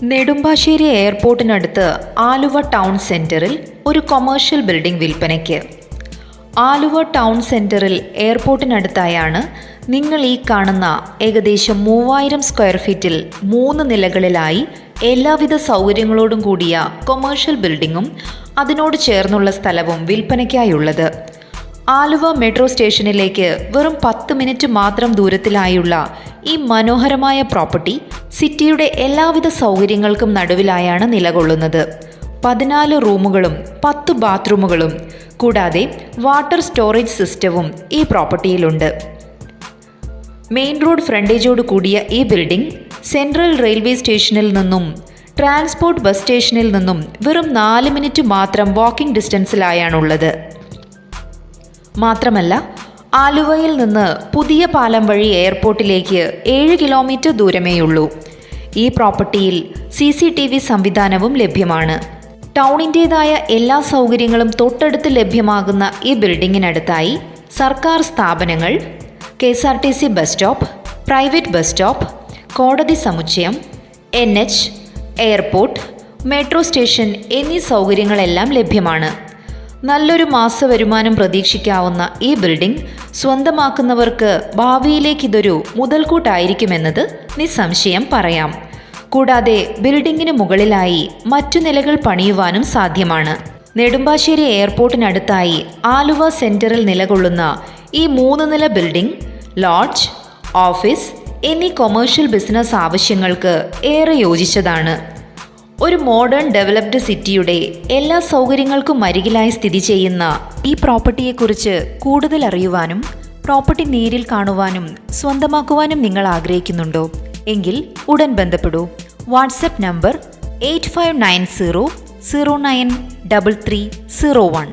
Nedumbassery എയർപോർട്ടിനടുത്ത് Aluva town സെൻറ്ററിൽ ഒരു commercial building വിൽപ്പനയ്ക്ക്. ആലുവ ടൗൺ സെൻറ്ററിൽ എയർപോർട്ടിനടുത്തായാണ് നിങ്ങൾ ഈ കാണുന്ന ഏകദേശം 3000 സ്ക്വയർ ഫീറ്റിൽ 3 നിലകളിലായി എല്ലാവിധ സൗകര്യങ്ങളോടും കൂടിയ കൊമേഴ്ഷ്യൽ ബിൽഡിങ്ങും അതിനോട് ചേർന്നുള്ള സ്ഥലവും വിൽപ്പനയ്ക്കായുള്ളത്. ആലുവ മെട്രോ സ്റ്റേഷനിലേക്ക് വെറും 10 മിനിറ്റ് മാത്രം ദൂരത്തിലായുള്ള ഈ മനോഹരമായ പ്രോപ്പർട്ടി സിറ്റിയുടെ എല്ലാവിധ സൗകര്യങ്ങൾക്കും നടുവിലായാണ് നിലകൊള്ളുന്നത്. 14 റൂമുകളും 10 ബാത്റൂമുകളും കൂടാതെ വാട്ടർ സ്റ്റോറേജ് സിസ്റ്റവും ഈ പ്രോപ്പർട്ടിയിലുണ്ട്. മെയിൻ റോഡ് ഫ്രണ്ടേജോട് കൂടിയ ഈ ബിൽഡിംഗ് സെൻട്രൽ റെയിൽവേ സ്റ്റേഷനിൽ നിന്നും ട്രാൻസ്പോർട്ട് ബസ് സ്റ്റേഷനിൽ നിന്നും വെറും 4 മിനിറ്റ് മാത്രം വാക്കിംഗ് ഡിസ്റ്റൻസിലായാണുള്ളത്. മാത്രമല്ല, ആലുവയിൽ നിന്ന് പുതിയ പാലം വഴി എയർപോർട്ടിലേക്ക് 7 കിലോമീറ്റർ ദൂരമേയുള്ളൂ. ഈ പ്രോപ്പർട്ടിയിൽ CCTV സംവിധാനവും ലഭ്യമാണ്. ടൗണിൻ്റേതായ എല്ലാ സൗകര്യങ്ങളും തൊട്ടടുത്ത് ലഭ്യമാകുന്ന ഈ ബിൽഡിങ്ങിനടുത്തായി സർക്കാർ സ്ഥാപനങ്ങൾ, KSRTC bus stop, private bus stop, കോടതി സമുച്ചയം, NH, എയർപോർട്ട്, മെട്രോ സ്റ്റേഷൻ എന്നീ സൗകര്യങ്ങളെല്ലാം ലഭ്യമാണ്. നല്ലൊരു മാസ വരുമാനം പ്രതീക്ഷിക്കാവുന്ന ഈ ബിൽഡിംഗ് സ്വന്തമാക്കുന്നവർക്ക് ഭാവിയിലേക്ക് ഇതൊരു മുതൽക്കൂട്ടായിരിക്കുമെന്നത് നിസ്സംശയം പറയാം. കൂടാതെ ബിൽഡിങ്ങിന് മുകളിലായി മറ്റു നിലകൾ പണിയുവാനും സാധ്യമാണ്. നെടുമ്പാശ്ശേരി എയർപോർട്ടിനടുത്തായി ആലുവ സെൻറ്ററിൽ നിലകൊള്ളുന്ന ഈ 3 നില ബിൽഡിംഗ് ലോഡ്ജ്, ഓഫീസ് എന്നീ കൊമേഴ്ഷ്യൽ ബിസിനസ് ആവശ്യങ്ങൾക്ക് ഏറെ യോജിച്ചതാണ്. ഒരു മോഡേൺ ഡെവലപ്ഡ് സിറ്റിയുടെ എല്ലാ സൗകര്യങ്ങൾക്കും അരികിലായി സ്ഥിതി ചെയ്യുന്ന ഈ പ്രോപ്പർട്ടിയെക്കുറിച്ച് കൂടുതൽ അറിയുവാനും പ്രോപ്പർട്ടി നേരിൽ കാണുവാനും സ്വന്തമാക്കുവാനും നിങ്ങൾ ആഗ്രഹിക്കുന്നുണ്ടോ? എങ്കിൽ ഉടൻ ബന്ധപ്പെടൂ. WhatsApp number 8590 093301.